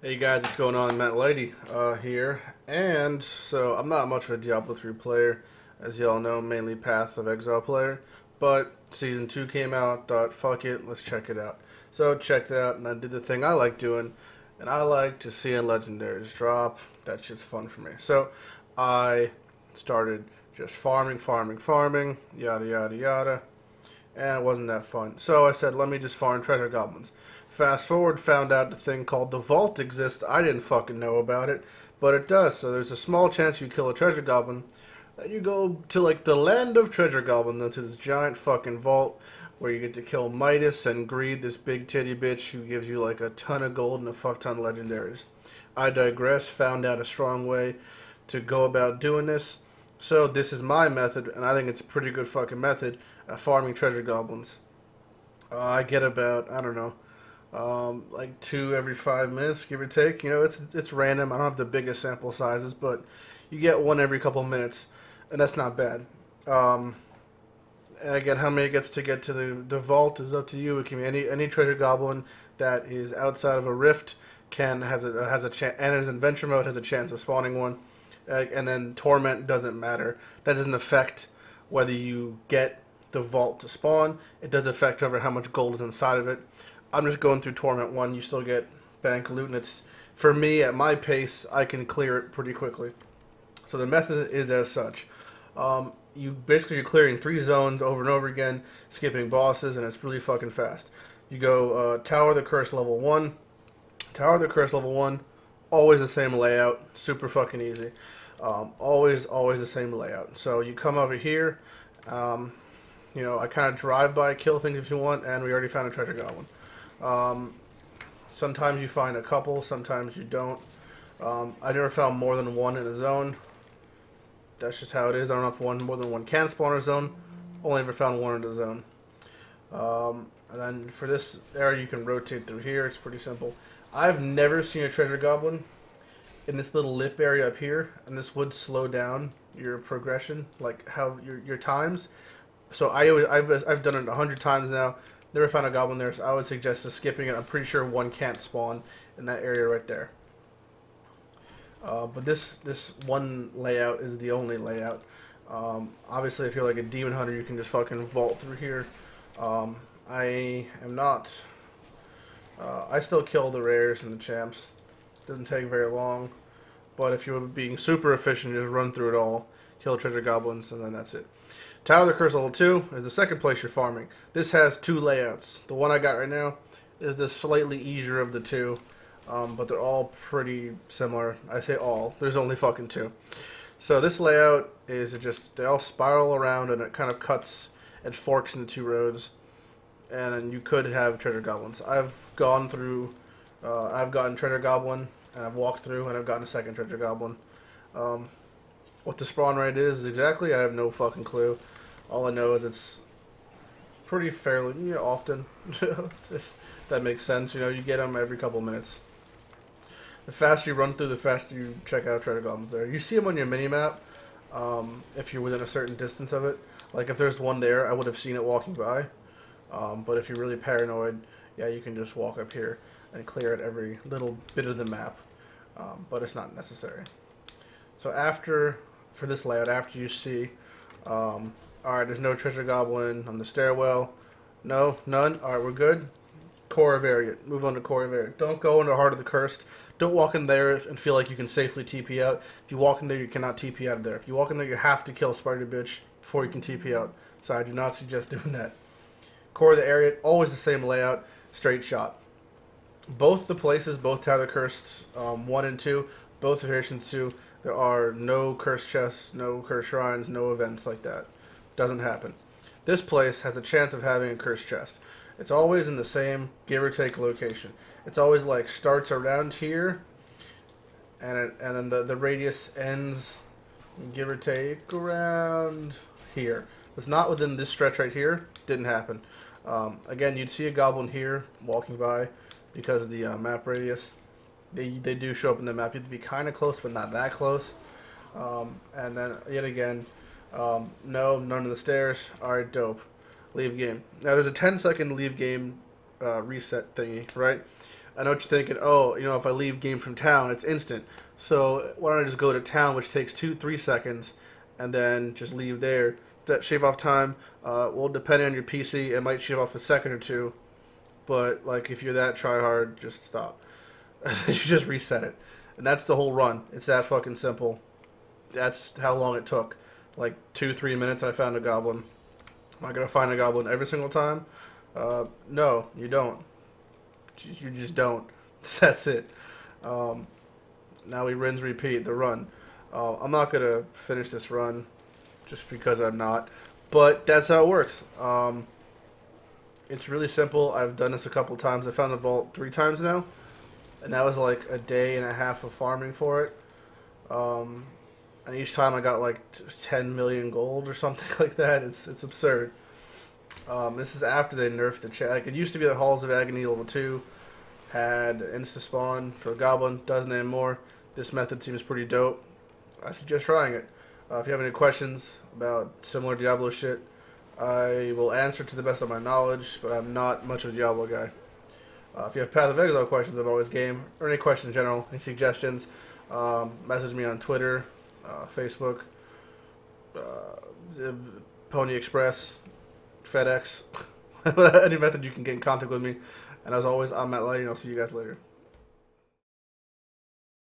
Hey guys, what's going on? Matt Lighty here, and so I'm not much of a Diablo 3 player, as y'all know, mainly Path of Exile player, but Season 2 came out, thought, fuck it, let's check it out. So checked it out, and I did the thing I like doing, and I like just seeing legendaries drop. That shit's fun for me. So I started just farming, yada yada yada, and it wasn't that fun. So I said, let me just farm treasure goblins. Fast forward, found out the thing called the vault exists. I didn't fucking know about it, but it does. So there's a small chance you kill a treasure goblin, and you go to like the land of treasure goblin, into this giant fucking vault where you get to kill Midas and Greed, this big titty bitch who gives you like a ton of gold and a fuck ton of legendaries. I digress. Found out a strong way to go about doing this. So this is my method, and I think it's a pretty good fucking method at farming treasure goblins. I get about, I don't know, like 2 every 5 minutes, give or take. You know, it's random. I don't have the biggest sample sizes, but you get 1 every couple minutes, and that's not bad. And again, how many it gets to get to the vault is up to you. It can be any treasure goblin that is outside of a rift has a chance, and in adventure mode has a chance of spawning one. And then torment doesn't matter. That doesn't affect whether you get the vault to spawn. It does affect over how much gold is inside of it. I'm just going through torment 1. You still get bank loot, and it's, for me, at my pace, I can clear it pretty quickly. So the method is as such. You're clearing 3 zones over and over again, skipping bosses, and it's really fucking fast. You go Tower of the Curse level 1. Tower of the Curse level 1, always the same layout, super fucking easy. Always the same layout. So you come over here, I kind of drive by, kill things if you want, and we already found a treasure goblin. Sometimes you find a couple, sometimes you don't. I never found more than 1 in a zone. That's just how it is. I don't know if more than one can spawn in a zone. Only ever found 1 in a zone. And then for this area, you can rotate through here. It's pretty simple. I've never seen a treasure goblin in this little lip area up here, and this would slow down your progression, like how your times. So I've done it 100 times now. Never found a goblin there, so I would suggest just skipping it. I'm pretty sure 1 can't spawn in that area right there. But this one layout is the only layout. Obviously, if you're like a demon hunter, you can just fucking vault through here. I am not. I still kill the rares and the champs. Doesn't take very long. But if you're being super efficient, just run through it all, kill treasure goblins, and then that's it. Tower of the Curse level 2 is the second place you're farming. This has 2 layouts. The one I got right now is the slightly easier of the 2. But they're all pretty similar. I say all. There's only fucking 2. So this layout is they all spiral around, and it kind of it forks into 2 roads. And then you could have treasure goblins. I've gotten treasure goblin, and I've walked through, and I've gotten a second treasure goblin. What the spawn rate is exactly, I have no fucking clue. All I know is it's pretty fairly often. If that makes sense. You get them every couple minutes. The faster you run through, the faster you check out treasure goblins there. You see them on your mini-map if you're within a certain distance of it. Like if there's one there, I would have seen it walking by. But if you're really paranoid, yeah, you can just walk up here and clear it every little bit of the map. But it's not necessary. So for this layout, after you see, alright, there's no treasure goblin on the stairwell. No, none. Alright, we're good. Core variant. Move on to core variant. Don't go into Heart of the Cursed. Don't walk in there and feel like you can safely TP out. If you walk in there, you cannot TP out of there. If you walk in there, you have to kill Spider Bitch before you can TP out. So I do not suggest doing that. Core of the area, always the same layout, straight shot. Both the places, both Tower of the Cursed 1 and 2, both variations 2, there are no cursed chests, no cursed shrines, no events like that. Doesn't happen. This place has a chance of having a cursed chest. It's always in the same give or take location. It's always like starts around here, and then the radius ends, give or take, around here. It's not within this stretch right here. Didn't happen. Again, you'd see a goblin here walking by because of the map radius. They do show up in the map. You have to be kind of close, but not that close. And then yet again, no, none of the stairs. Alright, dope. Leave game. Now there's a 10-second leave game reset thingy, right? I know what you're thinking. Oh, if I leave game from town, it's instant. So why don't I just go to town, which takes 2-3 seconds, and then just leave there. That shave off time, well, depending on your PC, it might shave off a second or two. But like if you're that try hard, just stop. You just reset it, and that's the whole run. It's that fucking simple. That's how long it took. Like 2-3 minutes, I found a goblin. Am I gonna find a goblin every single time? No, you don't. You just don't. That's it. Now we rinse, repeat the run. I'm not gonna finish this run just because I'm not, but that's how it works. It's really simple. I've done this a couple times. I found the vault 3 times now, and that was like a day and a half of farming for it. And each time I got like 10 million gold or something like that. It's absurd. This is after they nerfed the chat. Like it used to be that Halls of Agony level 2 had insta spawn for a goblin, doesn't anymore. This method seems pretty dope. I suggest trying it. If you have any questions about similar Diablo shit, I will answer to the best of my knowledge, but I'm not much of a Diablo guy. If you have Path of Exile questions about this game, or any questions in general, any suggestions, message me on Twitter, Facebook, Pony Express, FedEx, any method you can get in contact with me. And as always, I'm Lighty, and I'll see you guys later.